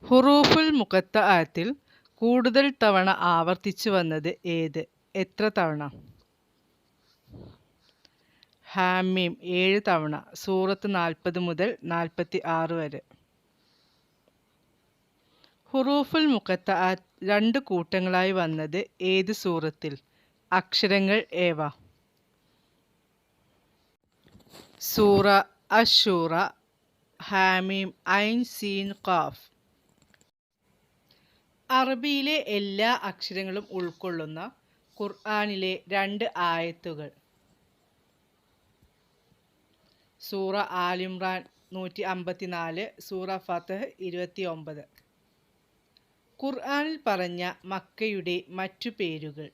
ഹുറൂഫുൽ മുഖത്തഅത്തിൽ കൂടുതൽ തവണ ആവർത്തിച്ചു വന്നത് ഏത്? എത്ര തവണ? ഹാമീം 7 തവണ. സൂറത്ത് 40 മുതൽ 46 വരെ. ഹുറൂഫുൽ മുഖത്തഅത്ത് 2 കൂട്ടങ്ങളായി വന്നത് ഏത് സൂറത്തിൽ? അക്ഷരങ്ങൾ ഏവ? സൂറ അശ്-ശൂറ, ഹാമീം, ഐൻ, സീൻ, ഖാഫ്. അറബിയിലെ എല്ലാ അക്ഷരങ്ങളും ഉൾക്കൊള്ളുന്ന ഖുർആനിലെ 2 ആയത്തുകൾ. സൂറ ആൽ-ഇംറാൻ 154, സൂറ ഫത്ഹ് 29. ഖുർആനിൽ പറഞ്ഞ മക്കയുടെ മറ്റു പേരുകൾ.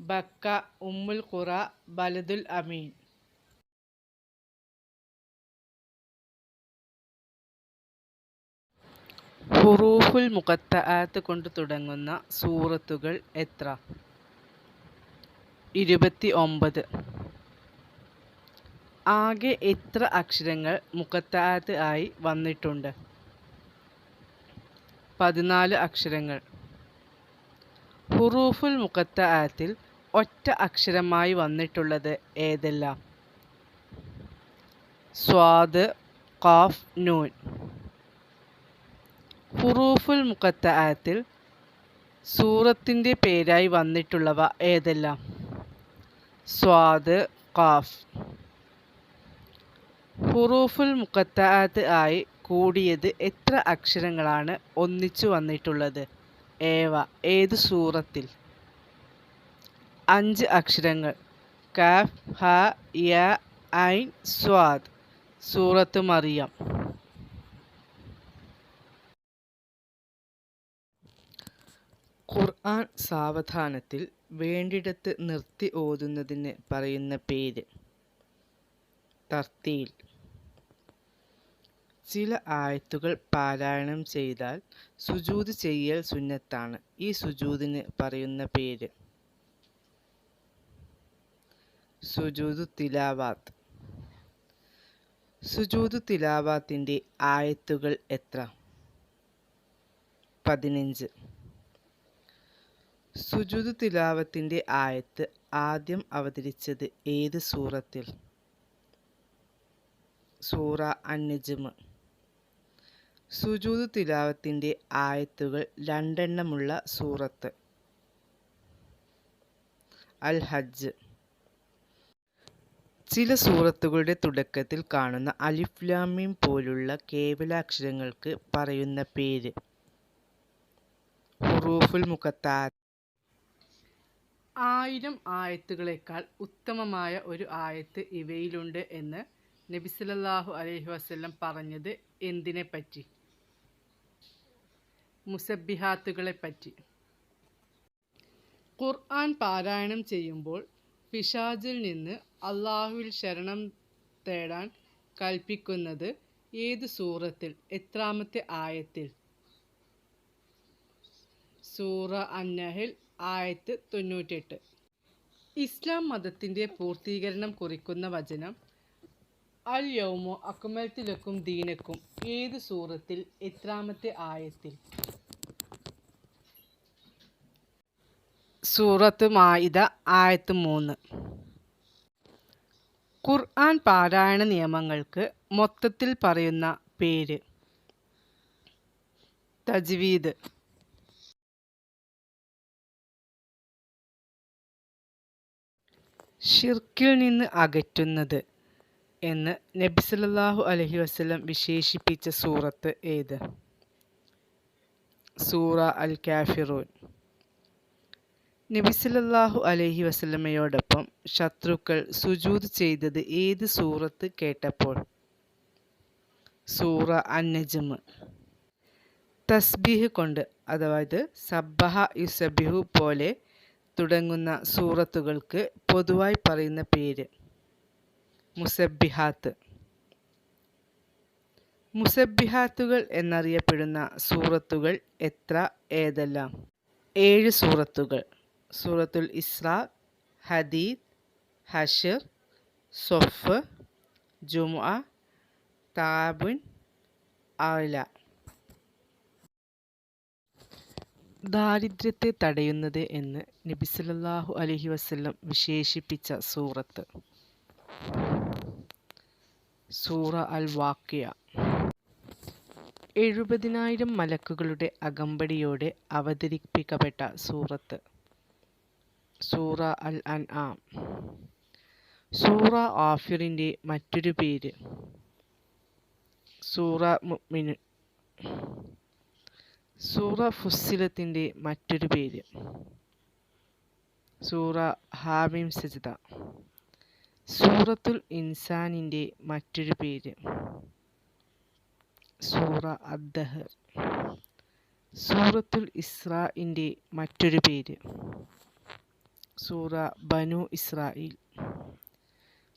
ബക്ക, ഉമ്മുൽ ഖുറ, ബലദുൽ അമീൻ. ഹുറൂഫുൽ മുഖത്തഅത്ത് കൊണ്ട് തുടങ്ങുന്ന സൂറത്തുകൾ എത്ര? 29. ആകെ എത്ര അക്ഷരങ്ങൾ മുഖത്തഅത്ത് ആയി വന്നിട്ടുണ്ട്? 14 അക്ഷരങ്ങൾ. ഹുറൂഫുൽ മുഖത്തഅത്തിൽ ഒറ്റ അക്ഷരമായി വന്നിട്ടുള്ളത് ഏതെല്ലാം? സ്വാദ്, ഖാഫ്, നൂൻ. ഹുറൂഫുൽ മുഖത്തഅത്തിൽ സൂറത്തിൻ്റെ പേരായി വന്നിട്ടുള്ളവ ഏതെല്ലാം? സ്വാദ്, ഖാഫ്. ഹുറൂഫുൽ മുഖത്തഅത്ത് ആയി കൂടിയത് എത്ര അക്ഷരങ്ങളാണ് ഒന്നിച്ചു വന്നിട്ടുള്ളത്? ഏവ? ഏത് സൂറത്തിൽ? 5 അക്ഷരങ്ങൾ. കാഫ്, ഹ, യ, ഐൻ, സ്വാദ്. സൂറത്ത് മറിയം. ഖുർആൻ സാവധാനത്തിൽ വേണ്ടിടത്ത് നിർത്തി ഓതുന്നതിന് പറയുന്ന പേര്? തർത്തീൽ. ചില ആയത്തുകൾ പാരായണം ചെയ്താൽ സുജൂദ് ചെയ്യൽ സുന്നത്താണ്. ഈ സുജൂദിന് പറയുന്ന പേര്? സുജൂദു തിലാവാത്ത്. സുജൂദു തിലാവാത്തിൻ്റെ ആയത്തുകൾ എത്ര? 15. സുജൂദു തിലാവത്തിൻ്റെ ആയത്ത് ആദ്യം അവതരിച്ചത് ഏത് സൂറത്തിൽ? സൂറ അൻ-നജ്മ്. സുജൂദു തിലാവത്തിൻ്റെ ആയത്തുകൾ 2 എണ്ണമുള്ള സൂറത്ത്? അൽ ഹജ്ജ്. ചില സൂറത്തുകളുടെ തുടക്കത്തിൽ കാണുന്ന അലിഫ് ലാം മീം പോലുള്ള കേവലാക്ഷരങ്ങൾക്ക് പറയുന്ന പേര്? ഹുറൂഫുൽ മുഖത്തഅത്ത്. 1000 ആയത്തുകളേക്കാൾ ഉത്തമമായ ഒരു ആയത്ത് ഇവയിലുണ്ട് എന്ന് നബി സല്ലല്ലാഹു അലൈഹി വസല്ലം പറഞ്ഞത് എന്തിനെപ്പറ്റി? മുസബ്ബിഹാത്തുകളെപ്പറ്റി. ഖുർആൻ പാരായണം ചെയ്യുമ്പോൾ പിശാചിൽ നിന്ന് അല്ലാഹുവിൽ ശരണം തേടാൻ കൽപ്പിക്കുന്നത് ഏത് സൂറത്തിൽ? എത്രാമത്തെ ആയത്തിൽ? സൂറ അൻ-നഹ്ൽ ആയത്ത് 98. ഇസ്ലാം മതത്തിൻ്റെ പൂർത്തീകരണം കുറിക്കുന്ന വചനം അൽ യൗമു അക്മൽതു ലക്കും ദീനക്കും ഏത് സൂറത്തിൽ? എത്രാമത്തെ ആയത്തിൽ? സൂറത്ത് മാഇദ ആയത്ത് 3. ഖുർആൻ പാരായണ നിയമങ്ങൾക്ക് മൊത്തത്തിൽ പറയുന്ന പേര്? തജ്വീദ്. ഷിർക്കിൽ നിന്ന് അകറ്റുന്നത് എന്ന് നബി സല്ലല്ലാഹു അലൈഹി വസല്ലം വിശേഷിപ്പിച്ച സൂറത്ത് ഏത്? സൂറ അൽ കാഫിറൂൻ. നബി സല്ലല്ലാഹു അലൈഹി വസല്ലമയോടൊപ്പം ശത്രുക്കൾ സുജൂദ് ചെയ്തത് ഏത് സൂറത്ത് കേട്ടപ്പോൾ? സൂറ അൻ-നജ്മ്. തസ്ബീഹ് കൊണ്ട്, അതായത് സബ്ബഹ യുസബ്ബിഹു പോലെ തുടങ്ങുന്ന സൂറത്തുകൾക്ക് പൊതുവായി പറയുന്ന പേര്? മുസബ്ബിഹാത്ത്. മുസബ്ബിഹാത്തുകൾ എന്നറിയപ്പെടുന്ന സൂറത്തുകൾ എത്ര? ഏതെല്ലാം? 7 സൂറത്തുകൾ. സൂറത്തുൽ ഇസ്രാ, ഹദീദ്, ഹശർ, സൊഫ്, ജുമുഅ, താബുൻ, ആല. ദാരിദ്ര്യത്തെ തടയുന്നത് എന്ന് നബി സല്ലല്ലാഹു അലൈഹി വസല്ലം വിശേഷിപ്പിച്ച സൂറത്ത്. സൂറ അൽ വാഖിയ. 70,000 മലക്കുകളുടെ അകമ്പടിയോടെ അവതരിപ്പിക്കപ്പെട്ട സൂറത്ത്. സൂറ അൽ അൻആം. സൂറ ആഫിറിൻ്റെ മറ്റൊരു പേര് സൂറ മുഅ്മിനൂൻ. സൂറ ഫുസ്സിലത്തിൻ്റെ മറ്റൊരു പേര് സൂറ ഹാമീം സജ്ദ. സൂറത്തുൽ ഇൻസാനിൻ്റെ മറ്റൊരു പേര് സൂറ അദ്ദഹർ. സൂറത്തുൽ ഇസ്രാഇൻ്റെ മറ്റൊരു പേര് സൂറ ബനു ഇസ്രായേൽ.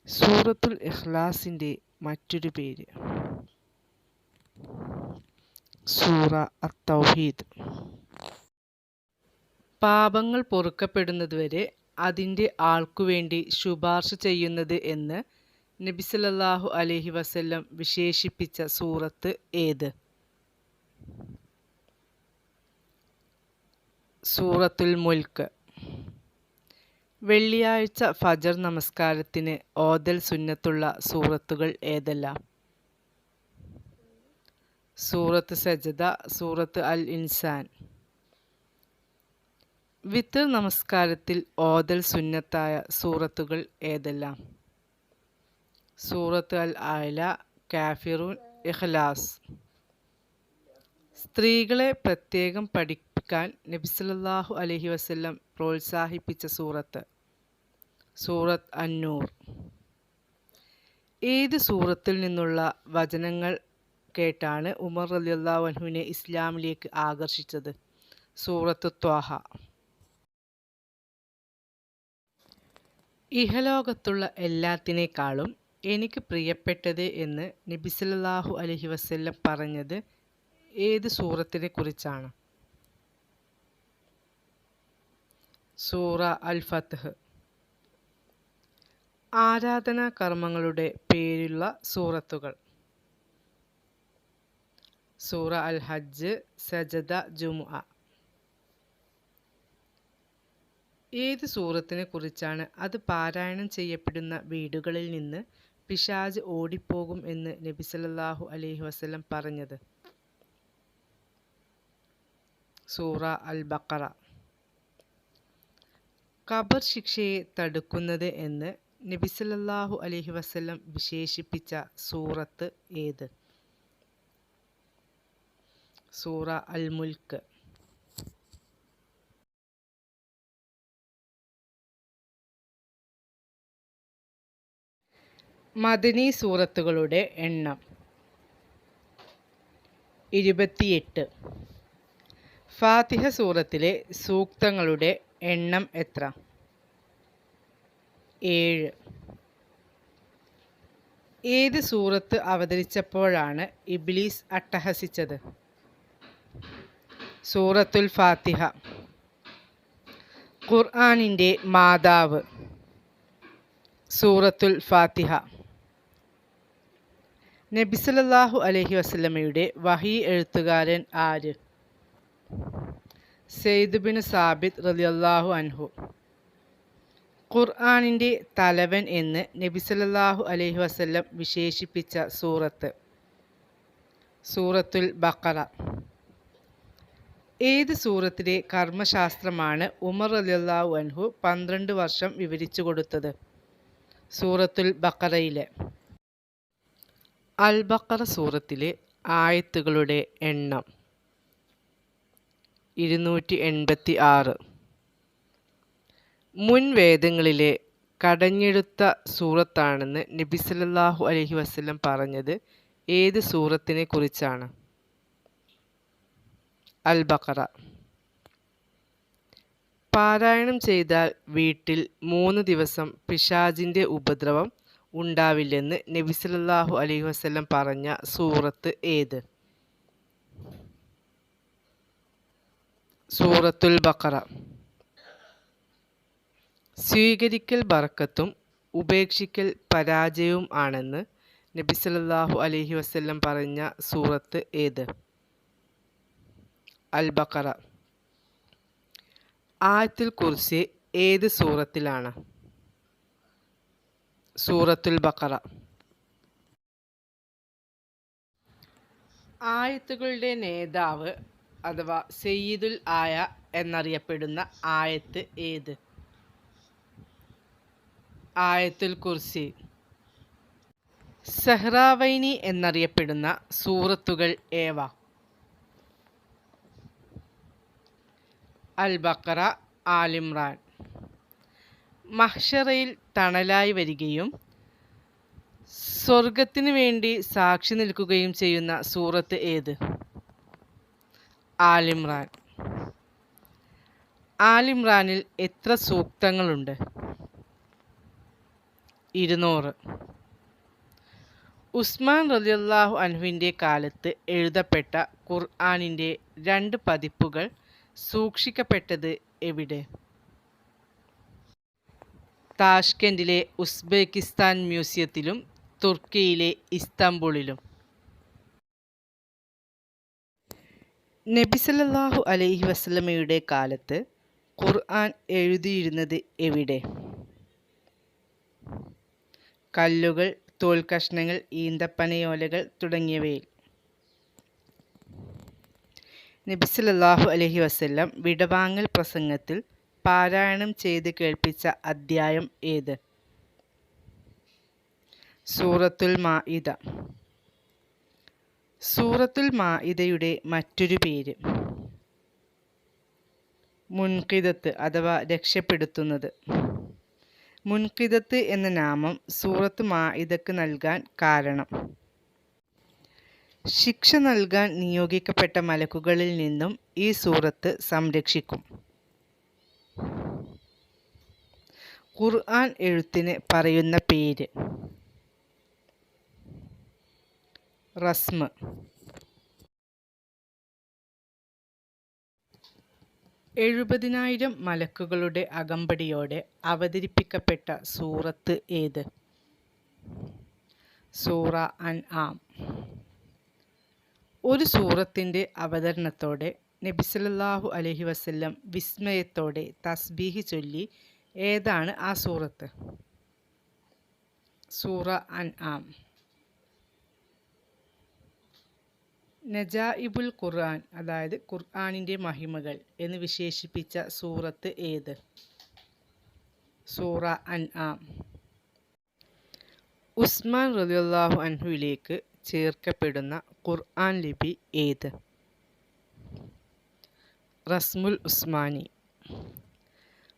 സൂറത്തുൽ ഇഖ്ലാസിൻ്റെ മറ്റൊരു പേര് സൂറ അത്തൗഹീദ്. പാപങ്ങൾ പൊറുക്കപ്പെടുന്നതുവരെ അതിൻ്റെ ആൾക്കുവേണ്ടി ശുപാർശ ചെയ്യുന്നത് എന്ന് നബി സല്ലല്ലാഹു അലൈഹി വസല്ലം വിശേഷിപ്പിച്ച സൂറത്ത് ഏത്? സൂറത്തുൽ മുൽക്ക്. വെള്ളിയാഴ്ച ഫജർ നമസ്കാരത്തിന് ഓതൽ സുന്നത്തുള്ള സൂറത്തുകൾ ഏതെല്ലാം? സൂറത്ത് സജ്ദ, സൂറത്ത് അൽ ഇൻസാൻ. വിത്ർ നമസ്കാരത്തിൽ ഓതൽ സുന്നത്തായ സൂറത്തുകൾ ഏതെല്ലാം? സൂറത്ത് അൽ ആല, കാഫിറൂൻ, ഇഖ്ലാസ്. സ്ത്രീകളെ പ്രത്യേകം പഠിപ്പിക്കാൻ നബി സല്ലല്ലാഹു അലൈഹി വസല്ലം പ്രോത്സാഹിപ്പിച്ച സൂറത്ത്. സൂറത്ത് അന്നൂർ. ഏത് സൂറത്തിൽ നിന്നുള്ള വചനങ്ങൾ കേട്ടാണ് ഉമർ റളിയല്ലാഹു അൻഹുവിനെ ഇസ്ലാമിലേക്ക് ആകർഷിച്ചത്? സൂറത്ത് ത്വാഹ. ഇഹലോകത്തുള്ള എല്ലാത്തിനേക്കാളും എനിക്ക് പ്രിയപ്പെട്ടത് എന്ന് നബി സല്ലല്ലാഹു അലൈഹി വസല്ലം പറഞ്ഞത് ഏത് സൂറത്തിനെ കുറിച്ചാണ്? സൂറ അൽ ഫത്ഹ്. ആരാധനാ കർമ്മങ്ങളുടെ പേരുള്ള സൂറത്തുകൾ. സൂറ അൽ ഹജ്ജ്, സജദ, ജുമുഅ. ഏത് സൂറത്തിനെ കുറിച്ചാണ് അത് പാരായണം ചെയ്യപ്പെടുന്ന വീടുകളിൽ നിന്ന് പിശാച് ഓടിപ്പോകും എന്ന് നബി സല്ലല്ലാഹു അലൈഹി വസല്ലം പറഞ്ഞത്? സൂറ അൽ ബഖറ. ഖബർ ശിക്ഷയെ തടുക്കുന്നത് എന്ന് നബി സല്ലല്ലാഹു അലൈഹി വസല്ലം വിശേഷിപ്പിച്ച സൂറത്ത് ഏത്? സൂറ അൽ മുൽക്ക്. മദനി സൂറത്തുകളുടെ എണ്ണം 28. ഫാത്തിഹ സൂറത്തിലെ സൂക്തങ്ങളുടെ എണ്ണം എത്ര? 7. ഏത് സൂറത്ത് അവതരിച്ചപ്പോഴാണ് ഇബ്ലീസ് അട്ടഹസിച്ചത്? സൂറത്തുൽ ഫാത്തിഹ. ഖുർആനിൻ്റെ മാതാവ്. സൂറത്തുൽ ഫാത്തിഹ. നബി സല്ലല്ലാഹു അലൈഹി വസല്ലമയുടെ വഹി എഴുത്തുകാരൻ ആര്? സെയ്ദ് ബിൻ സാബിത്ത് റളിയല്ലാഹു അൻഹു. ഖുർആനിൻ്റെ തലവൻ എന്ന് നബി സല്ലല്ലാഹു അലൈഹി വസല്ലം വിശേഷിപ്പിച്ച സൂറത്ത്. സൂറത്തുൽ ബഖറ. ഏത് സൂറത്തിലെ കർമ്മശാസ്ത്രമാണ് ഉമർ റളിയല്ലാഹു അൻഹു 12 വർഷം വിവരിച്ചു കൊടുത്തത്? സൂറത്തുൽ ബഖറയിലെ. അൽ ബഖറ സൂറത്തിലെ ആയത്തുകളുടെ എണ്ണം 286. മുൻ വേദങ്ങളിലെ കടഞ്ഞെടുത്ത സൂറത്താണെന്ന് നബി സല്ലല്ലാഹു അലൈഹി വസല്ലം പറഞ്ഞത് ഏത് സൂറത്തിനെ കുറിച്ചാണ്? അൽ ബഖറ. പാരായണം ചെയ്താൽ വീട്ടിൽ 3 ദിവസം പിശാചിൻ്റെ ഉപദ്രവം ഉണ്ടാവില്ലെന്ന് നബി സല്ലല്ലാഹു അലൈഹി വസല്ലം പറഞ്ഞ സൂറത്ത് ഏത്? സൂറത്തുൽ ബഖറ. സ്വീകരിക്കൽ ബർക്കത്തും ഉപേക്ഷിക്കൽ പരാജയവും ആണെന്ന് നബി സല്ലല്ലാഹു അലൈഹി വസല്ലം പറഞ്ഞ സൂറത്ത് ഏത്? അൽ ബഖറ. ആയത്തുൽ കുർസി ഏത് സൂറത്തിലാണ്? സൂറത്തുൽ ബഖറ. ആയത്തുകളുടെ നേതാവ് അഥവാ സയ്യിദുൽ ആയ എന്നറിയപ്പെടുന്ന ആയത്ത് ഏത്? ആയത്തുൽ കുർസി. സഹ്റാവൈനി എന്നറിയപ്പെടുന്ന സൂറത്തുകൾ ഏവ? അൽ ബഖറ, ആൽ ഇംറാൻ. മഹ്ശറയിൽ തണലായി വരികയും സ്വർഗത്തിനു വേണ്ടി സാക്ഷി നിൽക്കുകയും ചെയ്യുന്ന സൂറത്ത് ഏത്? ആൽ ഇംറാൻ. ആൽ ഇംറാനിൽ എത്ര സൂക്തങ്ങളുണ്ട്? 200. ഉസ്മാൻ റളിയല്ലാഹു അൻഹുവിൻ്റെ കാലത്ത് എഴുതപ്പെട്ട ഖുർആനിൻ്റെ 2 പതിപ്പുകൾ സൂക്ഷിക്കപ്പെട്ടത് എവിടെ? താഷ്കെൻഡിലെ ഉസ്ബെക്കിസ്ഥാൻ മ്യൂസിയത്തിലും തുർക്കിയിലെ ഇസ്താംബൂളിലും. നബി സല്ലല്ലാഹു അലൈഹി വസല്ലമയുടെ കാലത്ത് ഖുർആൻ എഴുതിയിരുന്നത് എവിടെ? കല്ലുകൾ, തോൽക്കഷ്ണങ്ങൾ, ഈന്തപ്പനയോലകൾ തുടങ്ങിയവയിൽ. നബി സല്ലല്ലാഹു അലൈഹി വസല്ലം വിടവാങ്ങൽ പ്രസംഗത്തിൽ പാരായണം ചെയ്ത് കേൾപ്പിച്ച അദ്ധ്യായം ഏത്? സൂറത്തുൽ മാഇദ. സൂറത്തുൽ മാഇദയുടെ മറ്റൊരു പേര്? മുൻഖിദത്ത് അഥവാ രക്ഷപ്പെടുത്തുന്നത്. മുൻഖിദത്ത് എന്ന നാമം സൂറത്ത് മാഇദക്ക് നൽകാൻ കാരണം ശിക്ഷ നൽകാൻ നിയോഗിക്കപ്പെട്ട മലക്കുകളിൽ നിന്നും ഈ സൂറത്ത് സംരക്ഷിക്കും. ഖുർആൻ എഴുത്തിന് പറയുന്ന പേര്? റസ്മ്. 70,000 മലക്കുകളുടെ അകമ്പടിയോടെ അവതരിപ്പിക്കപ്പെട്ട സൂറത്ത് ഏത്? സൂറ അൻആം. ഒരു സൂറത്തിൻ്റെ അവതരണത്തോടെ നബി സല്ലല്ലാഹു അലൈഹി വസല്ലം വിസ്മയത്തോടെ തസ്ബീഹ് ചൊല്ലി. ഏതാണ് ആ സൂറത്ത്? സൂറ അൻആം. നജാഇബുൽ ഖുർആൻ അതായത് ഖുർആനിൻ്റെ മഹിമകൾ എന്ന് വിശേഷിപ്പിച്ച സൂറത്ത് ഏത്? സൂറ അൻആം. ഉസ്മാൻ റളിയല്ലാഹു അൻഹുവിലേക്ക് ചേർക്കപ്പെടുന്ന ഖുർആൻ ലിപി ഏത്? റസ്മുൽ ഉസ്മാനി.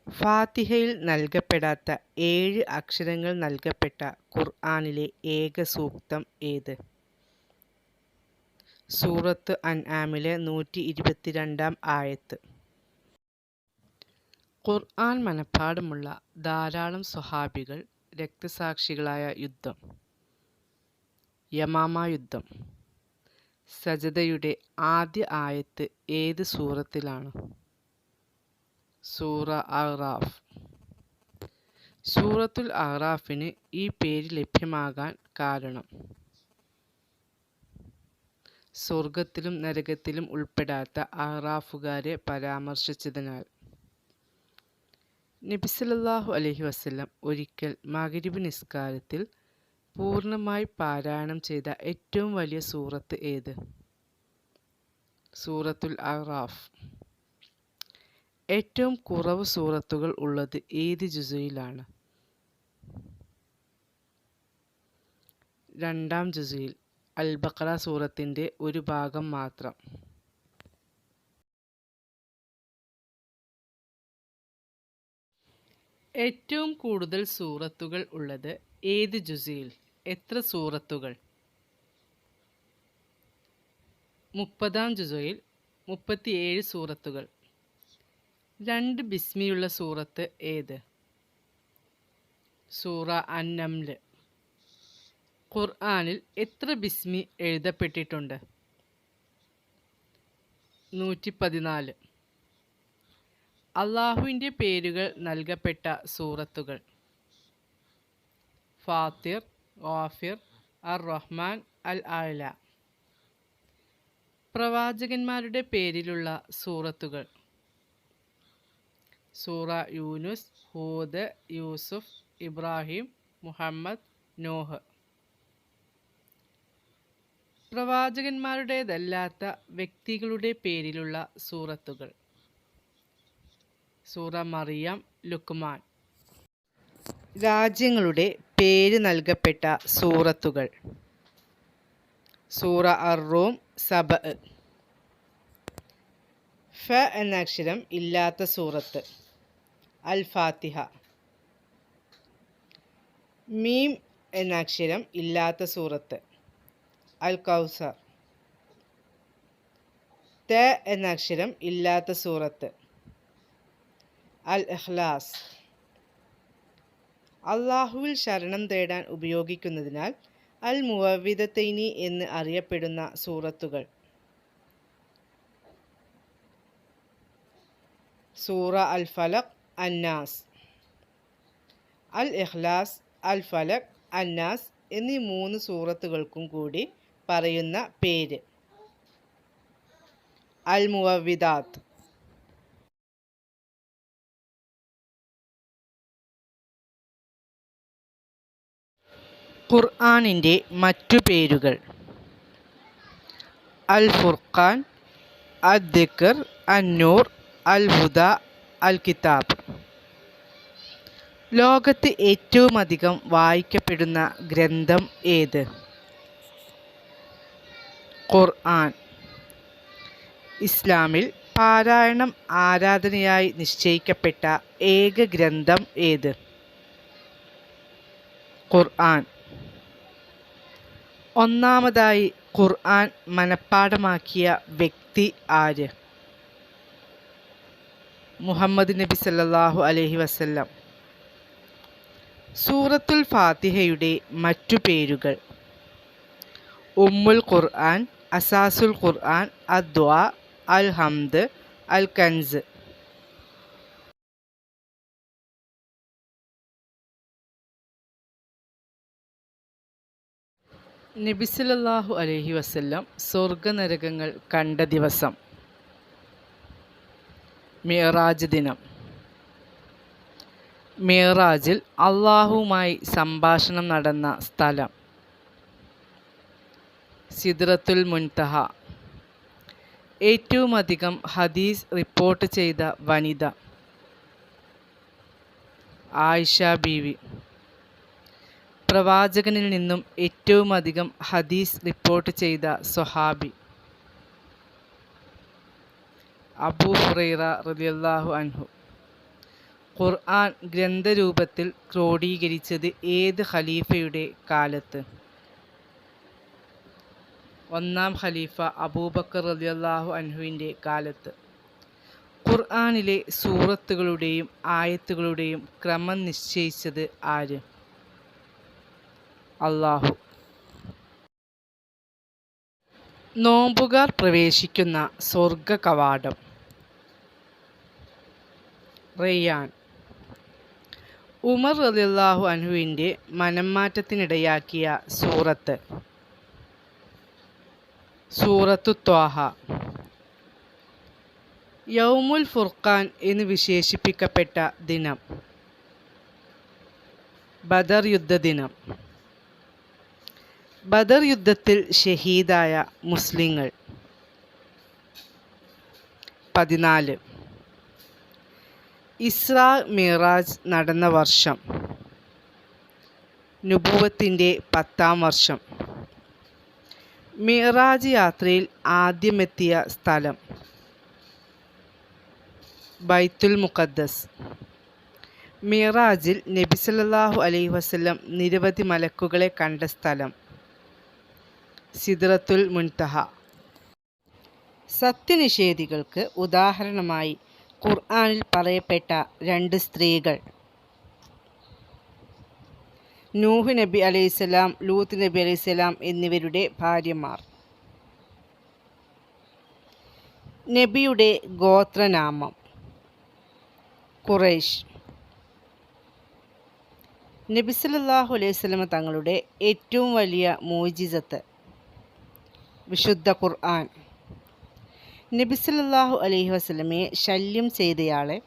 ഫാത്തിഹയിൽ നൽകപ്പെടാത്ത 7 അക്ഷരങ്ങൾ നൽകപ്പെട്ട ഖുർആനിലെ ഏക സൂക്തം ഏത്? സൂറത്ത് അൻആമിലെ 122-ാം ആയത്ത്. ഖുർആൻ മനഃപ്പാഠമുള്ള ധാരാളം സ്വഹാബികൾ രക്തസാക്ഷികളായ യുദ്ധം? യമാമ യുദ്ധം. സജദയുടെ ആദ്യ ആയത്ത് ഏത് സൂറത്തിലാണ്? സൂറ അഅ്റാഫ്. സൂറത്തുൽ അഅ്റാഫിന് ഈ പേര് ലഭ്യമാകാൻ കാരണം സ്വർഗത്തിലും നരകത്തിലും ഉൾപ്പെടാത്ത അഅ്റാഫുകാരെ പരാമർശിച്ചതിനാൽ. നബി സല്ലല്ലാഹു അലൈഹി വസല്ലം ഒരിക്കൽ മഗ്‌രിബ് നിസ്കാരത്തിൽ പൂർണ്ണമായി പാരായണം ചെയ്ത ഏറ്റവും വലിയ സൂറത്ത് ഏത്? സൂറത്തുൽ അഅ്റാഫ്. ഏറ്റവും കുറവ് സൂറത്തുകൾ ഉള്ളത് ഏത് ജുസുയിലാണ്? 2-ാം ജുസുയിൽ. അൽ ബഖറ സൂറത്തിൻ്റെ ഒരു ഭാഗം മാത്രം. ഏറ്റവും കൂടുതൽ സൂറത്തുകൾ ഉള്ളത് ഏത് ജുസുയിൽ? എത്ര സൂറത്തുകൾ? 30-ാം ജുസുയിൽ 37 സൂറത്തുകൾ. 2 ബിസ്മിയുള്ള സൂറത്ത് ഏത്? സൂറ അൻ-നംൽ. ഖുർആനിൽ എത്ര ബിസ്മി എഴുതപ്പെട്ടിട്ടുണ്ട്? 114. അള്ളാഹുവിൻ്റെ പേരുകൾ നൽകപ്പെട്ട സൂറത്തുകൾ? ഫാത്തിർ, ഗാഫിർ, അർ റഹ്മാൻ അൽ ആല. പ്രവാചകന്മാരുടെ പേരിലുള്ള സൂറത്തുകൾ: സൂറ യൂനുസ്, ഹൂദ്, യൂസുഫ്, ഇബ്രാഹിം, മുഹമ്മദ്, നോഹ്. പ്രവാചകന്മാരുടേതല്ലാത്ത വ്യക്തികളുടെ പേരിലുള്ള സൂറത്തുകൾ: സൂറ മറിയം, ലുക്മാൻ. രാജ്യങ്ങളുടെ പേര് നൽകപ്പെട്ട സൂറത്തുകൾ: സൂറ അർ-റൂം, സബഅ്. ഫ എന്ന അക്ഷരം ഇല്ലാത്ത സൂറത്ത്: അൽ ഫാത്തിഹ. മീം എന്ന അക്ഷരം ഇല്ലാത്ത സൂറത്ത്: അൽ കൗസർ. ത എന്ന അക്ഷരം ഇല്ലാത്ത സൂറത്ത്: അൽ ഇഖ്ലാസ്. അള്ളാഹുവിൽ ശരണം തേടാൻ ഉപയോഗിക്കുന്നതിനാൽ അൽ മുവവ്വിദത്തൈനി എന്ന് അറിയപ്പെടുന്ന സൂറത്തുകൾ: സൂറ അൽ ഫലഖ്, അന്നാസ്. അൽ ഇഖ്ലാസ്, അൽ ഫലഖ്, അന്നാസ് എന്നീ 3 സൂറത്തുകൾക്കും കൂടി പറയുന്ന പേര് അൽ മുവവ്വിദാത്ത്. ഖുർആനിൻ്റെ മറ്റു പേരുകൾ: അൽ ഫുർഖാൻ, അദ്ദിക്ർ, അന്നൂർ, അൽ ഹുദ, അൽ കിതാബ്. ലോകത്ത് ഏറ്റവുമധികം വായിക്കപ്പെടുന്ന ഗ്രന്ഥം ഏത്? ഖുർആൻ. ഇസ്ലാമിൽ പാരായണം ആരാധനയായി നിശ്ചയിക്കപ്പെട്ട ഏക ഗ്രന്ഥം ഏത്? ഖുർആൻ. ഒന്നാമതായി ഖുർആൻ മനഃപ്പാഠമാക്കിയ വ്യക്തി ആര്? മുഹമ്മദ് നബി സല്ലല്ലാഹു അലൈഹി വസല്ലം. സൂറത്തുൽ ഫാത്തിഹയുടെ മറ്റു പേരുകൾ: ഉമ്മുൽ ഖുർആൻ, അസാസുൽ ഖുർആൻ, അദ്ദുആ, അൽ ഹംദ്, അൽ കൻസ്. നബി സല്ലല്ലാഹു അലൈഹി വസല്ലം സ്വർഗനരകങ്ങൾ കണ്ട ദിവസം: മിഅ്റാജ് ദിനം. മിഅ്റാജിൽ അള്ളാഹുവുമായി സംഭാഷണം നടന്ന സ്ഥലം: സിദ്റത്തുൽ മുൻതഹ. ഏറ്റവുമധികം ഹദീസ് റിപ്പോർട്ട് ചെയ്ത വനിത: ആയിഷ ബീവി. പ്രവാചകനിൽ നിന്നും ഏറ്റവുമധികം ഹദീസ് റിപ്പോർട്ട് ചെയ്ത സ്വഹാബി: അബൂ ഹുറൈറ റളിയല്ലാഹു അൻഹു. ഖുർആൻ ഗ്രന്ഥരൂപത്തിൽ ക്രോഡീകരിച്ചത് ഏത് ഖലീഫയുടെ കാലത്ത്? ഒന്നാം ഖലീഫ അബൂബക്കർ റളിയല്ലാഹു അൻഹുവിൻ്റെ കാലത്ത്. ഖുർആനിലെ സൂറത്തുകളുടെയും ആയത്തുകളുടെയും ക്രമം നിശ്ചയിച്ചത് ആര്? അല്ലാഹു. നോമ്പുകാർ പ്രവേശിക്കുന്ന സ്വർഗ കവാടം: റയ്യാൻ. ഉമർ റളിയല്ലാഹു അൻഹുവിൻ്റെ മനംമാറ്റത്തിനിടയാക്കിയ സൂറത്ത്: സൂറത്തു ത്വാഹ. യൗമുൽ ഫുർഖാൻ എന്ന് വിശേഷിപ്പിക്കപ്പെട്ട ദിനം: ബദർ യുദ്ധദിനം. ബദർ യുദ്ധത്തിൽ ഷഹീദായ മുസ്ലിങ്ങൾ: 14. ഇസ്രാ മിഅ്റാജ് നടന്ന വർഷം: നുബുവത്തിൻ്റെ 10-ാം വർഷം. മിഅ്റാജ് യാത്രയിൽ ആദ്യമെത്തിയ സ്ഥലം: ബൈത്തുൽ മുഖദ്ദസ്. മിഅ്റാജിൽ നബി സല്ലല്ലാഹു അലൈഹി വസല്ലം നിരവധി മലക്കുകളെ കണ്ട സ്ഥലം: സിദ്റത്തുൽ മുൻതഹ. സത്യനിഷേധികൾക്ക് ഉദാഹരണമായി ഖുർആനിൽ പറയപ്പെട്ട 2 സ്ത്രീകൾ: നൂഹ് നബി അലൈഹിസ്സലാം, ലൂത്ത് നബി അലൈഹിസ്സലാം എന്നിവരുടെ ഭാര്യമാർ. നബിയുടെ ഗോത്രനാമം: ഖുറൈശ്. നബി സല്ലല്ലാഹു അലൈഹി വസല്ലമ തങ്ങളുടെ ഏറ്റവും വലിയ മോജിസത്ത് വിശുദ്ധ ഖുർആൻ. നബി സല്ലല്ലാഹു അലൈഹി വസല്ലമയെ ശല്യം ചെയ്തയാളെ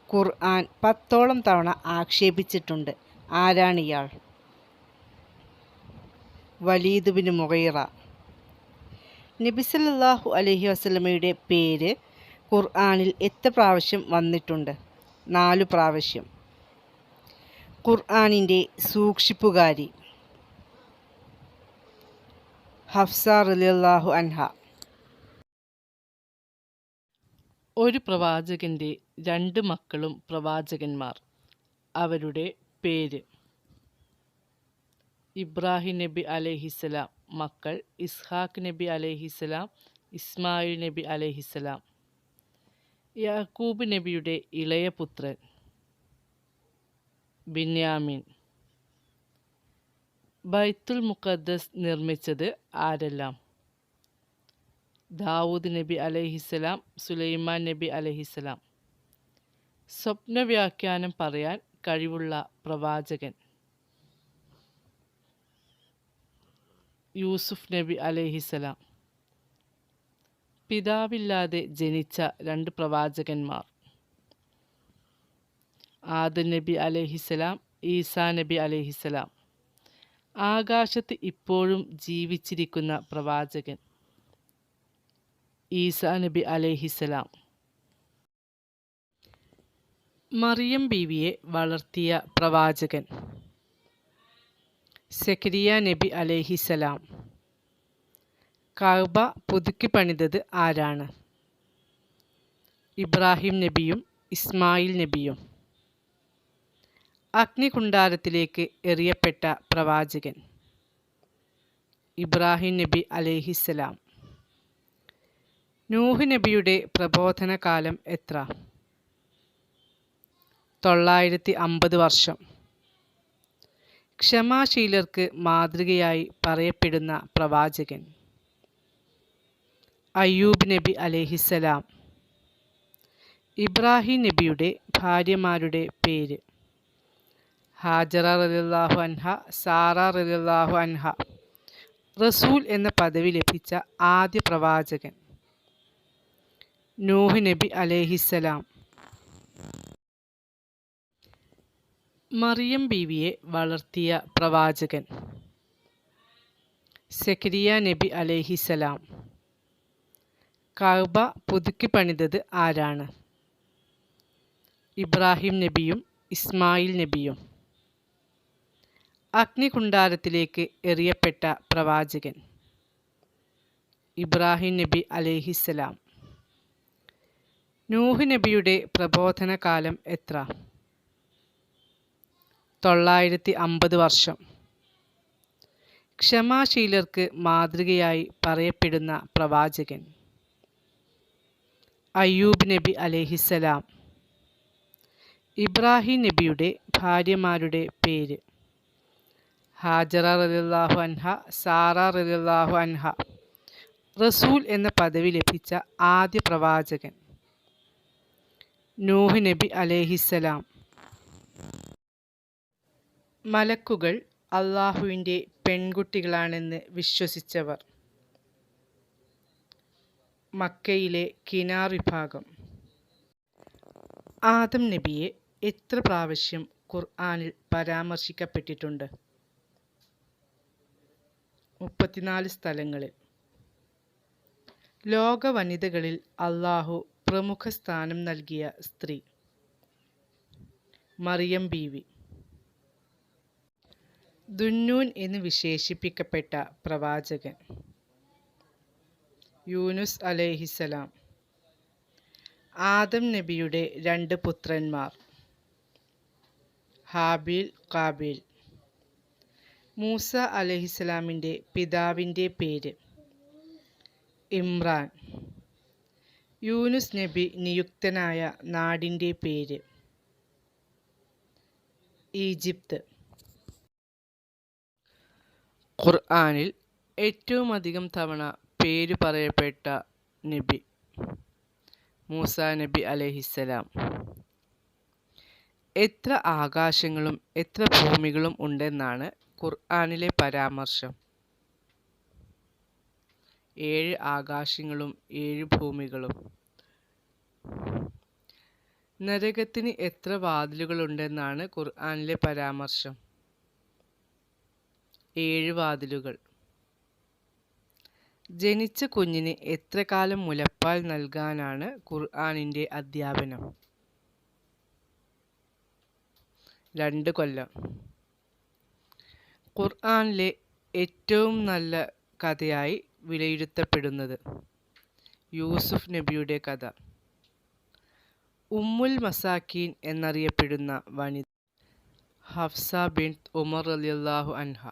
ഖുർആൻ 10ഓളം തവണ ആക്ഷേപിച്ചിട്ടുണ്ട്. ആരാണിയാൾ? വലീദ് ബിൻ മുഗീറ. നബി സല്ലല്ലാഹു അലൈഹി വസല്ലമയുടെ പേര് ഖുർആനിൽ എത്ര പ്രാവശ്യം വന്നിട്ടുണ്ട്? 4 പ്രാവശ്യം. ഖുർആനിൻ്റെ സൂക്ഷിപ്പുകാരി ഹഫ്സ റളിയല്ലാഹു അൻഹ. ഒരു പ്രവാചകൻ്റെ 2 മക്കളും പ്രവാചകന്മാർ. അവരുടെ പേര്: ഇബ്രാഹിം നബി അലൈഹിസ്സലാം. മക്കൾ: ഇസ്ഹാഖ് നബി അലൈഹിസ്സലാം, ഇസ്മായിൽ നബി അലൈഹിസ്സലാം. യാക്കൂബ് നബിയുടെ ഇളയ പുത്രൻ ബിന്യാമിൻ. ബൈത്തുൽ മുഖദ്ദസ് നിർമ്മിച്ചത് ആരെല്ലാം? ദാവൂദ് നബി അലൈഹിസ്സലാം, സുലൈമാൻ നബി അലൈഹിസ്സലാം. സ്വപ്നവ്യാഖ്യാനം പറയാൻ കഴിവുള്ള പ്രവാചകൻ? യൂസുഫ് നബി അലൈഹിസ്സലാം. പിതാവില്ലാതെ ജനിച്ച 2 പ്രവാചകന്മാർ: ആദം നബി അലൈഹിസ്സലാം, ഈസാ നബി അലൈഹിസ്സലാം. ആകാശത്ത് ഇപ്പോഴും ജീവിച്ചിരിക്കുന്ന പ്രവാചകൻ? ഈസാ നബി അലൈഹിസ്സലാം. മറിയം ബീവിയെ വളർത്തിയ പ്രവാചകൻ? സക്കരിയ നബി അലൈഹിസ്സലാം. കഅബ പുതുക്കി പണിതത് ആരാണ്? ഇബ്രാഹിം നബിയും ഇസ്മായിൽ നബിയും. അഗ്നികുണ്ഡാരത്തിലേക്ക് എറിയപ്പെട്ട പ്രവാചകൻ? ഇബ്രാഹിം നബി അലൈഹിസ്സലാം. നൂഹ് നബിയുടെ പ്രബോധന കാലം എത്ര? 950 വർഷം. ക്ഷമാശീലർക്ക് മാതൃകയായി പറയപ്പെടുന്ന പ്രവാചകൻ? അയ്യൂബ് നബി അലൈഹിസ്സലാം. ഇബ്രാഹിം നബിയുടെ ഭാര്യമാരുടെ പേര്? ഹാജറ റളിയല്ലാഹു അൻഹ, സാറ റളിയല്ലാഹു അൻഹ. റസൂൽ എന്ന പദവി ലഭിച്ച ആദ്യ പ്രവാചകൻ? നൂഹ് നബി അലൈഹിസ്സലാം. മറിയം ബീവിയെ വളർത്തിയ പ്രവാചകൻ? സക്കരിയ നബി അലൈഹിസ്സലാം. കഅബ പുതുക്കി പണിതത് ആരാണ്? ഇബ്രാഹിം നബിയും ഇസ്മായിൽ നബിയും. അഗ്നികുണ്ഡാരത്തിലേക്ക് എറിയപ്പെട്ട പ്രവാചകൻ? ഇബ്രാഹിം നബി അലൈഹിസ്സലാം. നൂഹ് നബിയുടെ പ്രബോധന കാലം എത്ര? 950 വർഷം. ക്ഷമാശീലർക്ക് മാതൃകയായി പറയപ്പെടുന്ന പ്രവാചകൻ? അയ്യൂബ് നബി അലൈഹിസ്സലാം. ഇബ്രാഹിം നബിയുടെ ഭാര്യമാരുടെ പേര്? ഹാജറ റളിയല്ലാഹു അൻഹ, സാറ റളിയല്ലാഹു അൻഹ. റസൂൽ എന്ന പദവി ലഭിച്ച ആദ്യ പ്രവാചകൻ? നൂഹ് നബി അലൈഹിസ്സലാം. മലക്കുകൾ അള്ളാഹുവിൻ്റെ പെൺകുട്ടികളാണെന്ന് വിശ്വസിച്ചവർ? മക്കയിലെ കിനാർ വിഭാഗം. ആദം നബിയെ എത്ര പ്രാവശ്യം ഖുർആനിൽ പരാമർശിക്കപ്പെട്ടിട്ടുണ്ട്? 34 സ്ഥലങ്ങളിൽ. ലോക വനിതകളിൽ അള്ളാഹു പ്രമുഖ സ്ഥാനം നൽകിയ സ്ത്രീ? മറിയം ബീവി. ദുന്നൂൻ എന്ന് വിശേഷിപ്പിക്കപ്പെട്ട പ്രവാചകൻ? യൂനുസ് അലൈഹിസ്സലാം. ആദം നബിയുടെ 2 പുത്രന്മാർ? ഹാബീൽ, കാബീൽ. മൂസ അലൈഹിസ്സലാമിൻ്റെ പിതാവിൻ്റെ പേര്? ഇമ്രാൻ. യൂനുസ് നബി നിയുക്തനായ നാടിൻ്റെ പേര്? ഈജിപ്ത്. ഖുർആനിൽ ഏറ്റവും അധികം തവണ പേര് പറയപ്പെട്ട നബി? മൂസ നബി അലൈഹിസ്സലാം. എത്ര ആകാശങ്ങളും എത്ര ഭൂമികളും ഉണ്ടെന്നാണ് ഖുർആനിലെ പരാമർശം? 7 ആകാശങ്ങളും 7 ഭൂമികളും. നരകത്തിന് എത്ര വാതിലുകളുണ്ടെന്നാണ് ഖുർആനിലെ പരാമർശം? 7 വാതിലുകൾ. ജനിച്ച കുഞ്ഞിന് എത്ര കാലം മുലപ്പാൽ നൽകാനാണ് ഖുർആനിന്റെ അധ്യാപനം? 2 കൊല്ലം. ഖുർആനിലെ ഏറ്റവും നല്ല കഥയായി വിലയിരുത്തപ്പെടുന്നത് യൂസുഫ് നബിയുടെ കഥ. ഉമ്മുൽ മസാക്കീൻ എന്നറിയപ്പെടുന്ന വനിത ഹഫ്സ ബിൻത് ഉമർ റളിയല്ലാഹു അൻഹ.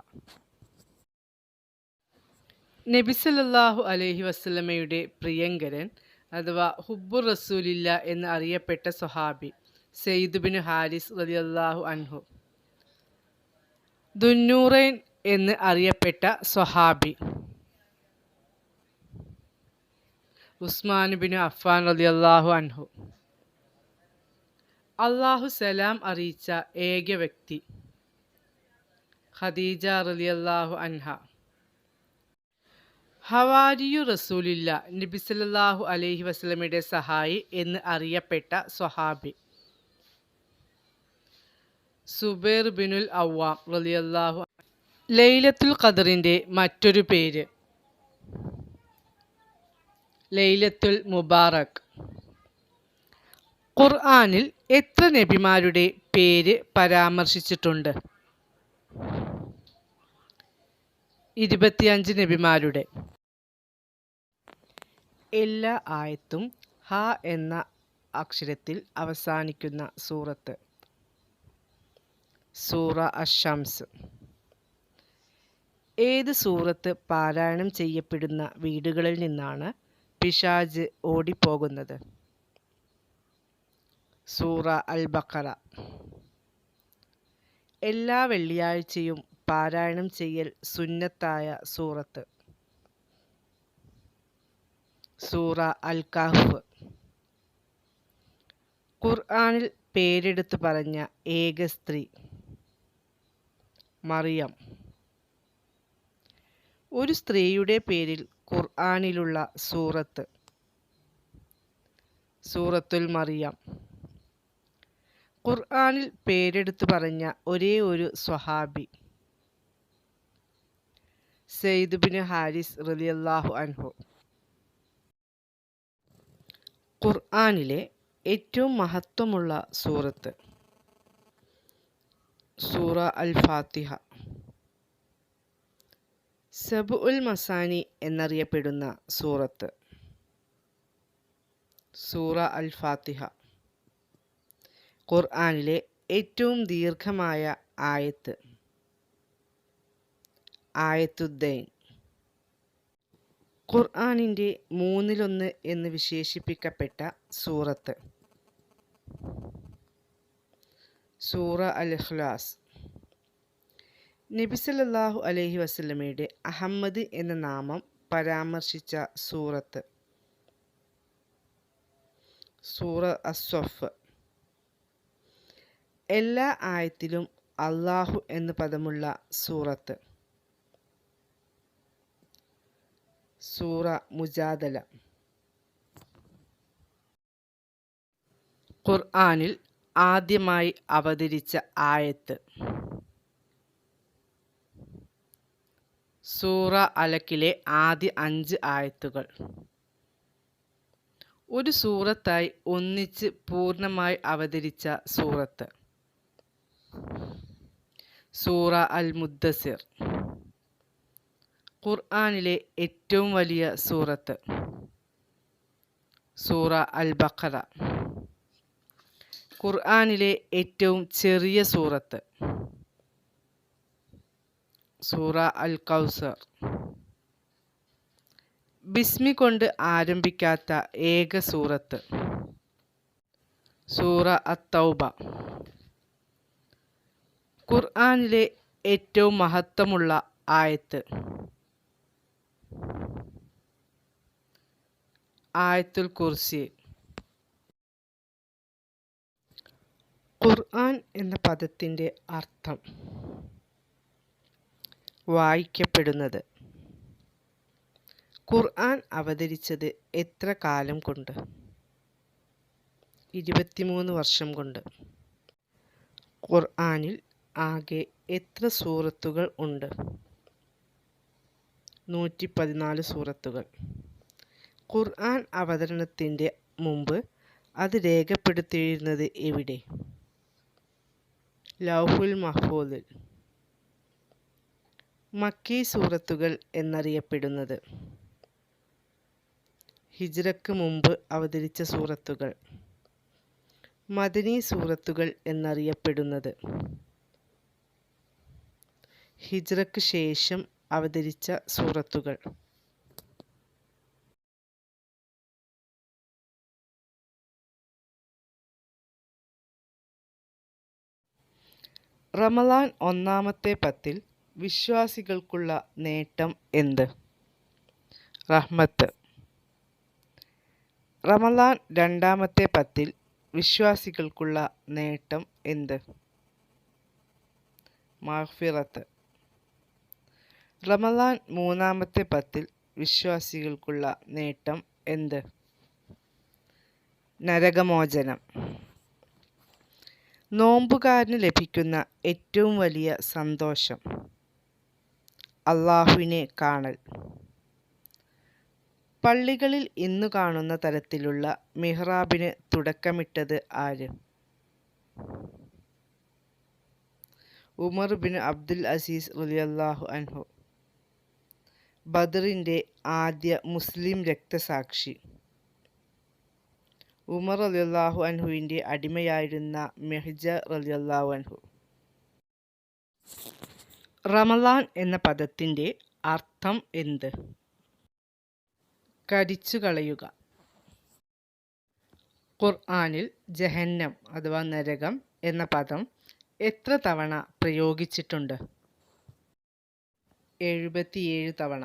നബി സല്ലല്ലാഹു അലൈഹി വസല്ലമയുടെ പ്രിയങ്കരൻ അഥവാ ഹുബ്ബുർ റസൂലില്ല എന്ന് അറിയപ്പെട്ട സ്വഹാബി സെയ്ദ് ബിൻ ഹാരിസ് റളിയല്ലാഹു അൻഹു. ദുന്നൂറൈൻ എന്ന് അറിയപ്പെട്ട സ്വഹാബി ഉസ്മാൻ ബിൻ അഫ്ഫാൻ റളിയല്ലാഹു അൻഹു. അള്ളാഹു സലാം അറിയിച്ച ഏക വ്യക്തി ഖദീജ റളിയല്ലാഹു അൻഹ. ഹവാരിയു റസൂലില്ല നബി സല്ലല്ലാഹു അലൈഹി വസല്ലമയുടെ സഹായി എന്ന് അറിയപ്പെട്ട സ്വഹാബി സുബൈർ ബിനുൽ അവ്വാം റളിയല്ലാഹു അൻഹു. ലൈലത്തുൽ ഖദറിന്റെ മറ്റൊരു പേര് ലൈലത്തുൽ മുബാറക്. ഖുർആനിൽ എത്ര നബിമാരുടെ പേര് പരാമർശിച്ചിട്ടുണ്ട്? 25 നബിമാരുടെ. എല്ലാ ആയത്തും ഹ എന്ന അക്ഷരത്തിൽ അവസാനിക്കുന്ന സൂറത്ത് സൂറ അശംസ്. ഏത് സൂറത്ത് പാരായണം ചെയ്യപ്പെടുന്ന വീടുകളിൽ നിന്നാണ് പിശാച് ഓടിപ്പോകുന്നത്? സൂറ അൽ ബഖറ. എല്ലാ വെള്ളിയാഴ്ചയും പാരായണം ചെയ്യൽ സുന്നത്തായ സൂറത്ത് സൂറ അൽ കഹ്ഫ്. ഖുർആനിൽ പേരെടുത്തു പറഞ്ഞ ഏക സ്ത്രീ മറിയം. ഒരു സ്ത്രീയുടെ പേരിൽ ഖുർആനിലുള്ള സൂറത്ത് സൂറത്തുൽ മറിയം. ഖുർആനിൽ പേരെടുത്തു പറഞ്ഞ ഒരേ ഒരു സ്വഹാബി സെയ്ദ് ബിൻ ഹാരിസ് റളിയല്ലാഹു അൻഹു. ഖുർആനിലെ ഏറ്റവും മഹത്വമുള്ള സൂറത്ത് സൂറ അൽ ഫാത്തിഹ. സബ്ഉൽ മസാനി എന്നറിയപ്പെടുന്ന സൂറത്ത് സൂറ അൽ ഫാത്തിഹ. ഖുർആനിലെ ഏറ്റവും ദീർഘമായ ആയത്ത് ആയത്തുദ്ദൈൻ. ഖുർആനിൻ്റെ 1/3 എന്ന് വിശേഷിപ്പിക്കപ്പെട്ട സൂറത്ത് സൂറ അൽ ഇഖ്ലാസ്. നബി സല്ലല്ലാഹു അലൈഹി വസല്ലമയുടെ അഹമ്മദ് എന്ന നാമം പരാമർശിച്ച സൂറത്ത് സൂറ അസ്സഫ്. എല്ലാ ആയത്തിലും അള്ളാഹു എന്ന പദമുള്ള സൂറത്ത് സൂറ മുജാദല. ഖുർആനിൽ ആദ്യമായി അവതരിച്ച ആയത്ത് സൂറ അലക്കിലെ ആദ്യ 5 ആയത്തുകൾ. ഒരു സൂറത്തായി ഒന്നിച്ച് പൂർണ്ണമായി അവതരിച്ച സൂറത്ത് സൂറ അൽ മുദ്ദസിർ. ഖുർആനിലെ ഏറ്റവും വലിയ സൂറത്ത് സൂറ അൽ ബഖറ. ഖുർആനിലെ ഏറ്റവും ചെറിയ സൂറത്ത് സൂറ അൽ കൗസർ. ബിസ്മി കൊണ്ട് ആരംഭിക്കാത്ത ഏക സൂറത്ത് സൂറ അത്തൗബ. ഖുർആനിലെ ഏറ്റവും മഹത്വമുള്ള ആയത്ത് ആയത്തുൽ കുർസി. ഖുർആൻ പദത്തിൻ്റെ അർത്ഥം. വായിക്കപ്പെടുന്നത്. ഖുർആൻ അവതരിച്ചത് എത്ര കാലം കൊണ്ട്? 23 വർഷം കൊണ്ട്. ഖുർആനിൽ ആകെ എത്ര സൂറത്തുകൾ ഉണ്ട്? 114 സൂറത്തുകൾ. ഖുർആൻ അവതരണത്തിൻ്റെ മുമ്പ് അത് രേഖപ്പെടുത്തിയിരുന്നത് എവിടെ? ലൗഹുൽ മഹ്ഫൂദിൽ. മക്കി സൂറത്തുകൾ എന്നറിയപ്പെടുന്നത്. ഹിജ്റക്ക് മുമ്പ് അവതരിച്ച സൂറത്തുകൾ. മദനി സൂറത്തുകൾ എന്നറിയപ്പെടുന്നത്. ഹിജ്റക്ക് ശേഷം അവതരിച്ച സൂറത്തുകൾ. റമളാൻ ഒന്നാമത്തെ പത്തിൽ വിശ്വാസികൾക്കുള്ള നേട്ടം എന്ത്? റഹ്മത്ത്. റമളാൻ രണ്ടാമത്തെ പത്തിൽ വിശ്വാസികൾക്കുള്ള നേട്ടം എന്ത്? മഗ്ഫിറത്ത്. റമളാൻ മൂന്നാമത്തെ പത്തിൽ വിശ്വാസികൾക്കുള്ള നേട്ടം എന്ത്? നരകമോചനം. നോമ്പുകാരന് ലഭിക്കുന്ന ഏറ്റവും വലിയ സന്തോഷം. അള്ളാഹുവിനെ കാണൽ. പള്ളികളിൽ ഇന്നു കാണുന്ന തരത്തിലുള്ള മിഹ്റാബിന് തുടക്കമിട്ടത് ആര്? ഉമർ ബിൻ അബ്ദുൽ അസീസ് റളിയല്ലാഹു അൻഹു. ബദറിൻ്റെ ആദ്യ മുസ്ലിം രക്തസാക്ഷി. ഉമർ റളിയല്ലാഹു അൻഹുവിൻ്റെ അടിമയായിരുന്ന മെഹ്ജ റളിയല്ലാഹു അൻഹു. റമളാൻ എന്ന പദത്തിൻ്റെ അർത്ഥം എന്ത്? കരിച്ചു കളയുക. ഖുർആനിൽ ജഹന്നം അഥവാ നരകം എന്ന പദം എത്ര തവണ പ്രയോഗിച്ചിട്ടുണ്ട്? 77 തവണ.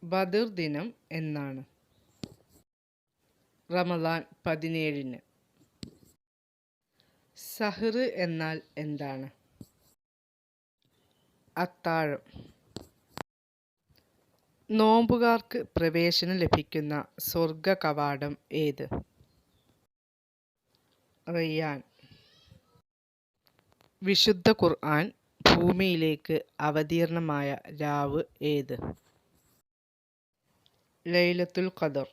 ബദർ ദിനം എന്നാണ്? റമളാൻ 17-ന്. സഹ്ർ എന്നാൽ എന്താണ്? അത്താഴം. നോമ്പുകാർക്ക് പ്രവേശനം ലഭിക്കുന്ന സ്വർഗ കവാടം ഏത്? റയ്യാൻ. വിശുദ്ധ ഖുർആൻ ഭൂമിയിലേക്ക് അവതീർണമായ രാവ് ഏത്? ലൈലത്തുൽ ഖദർ.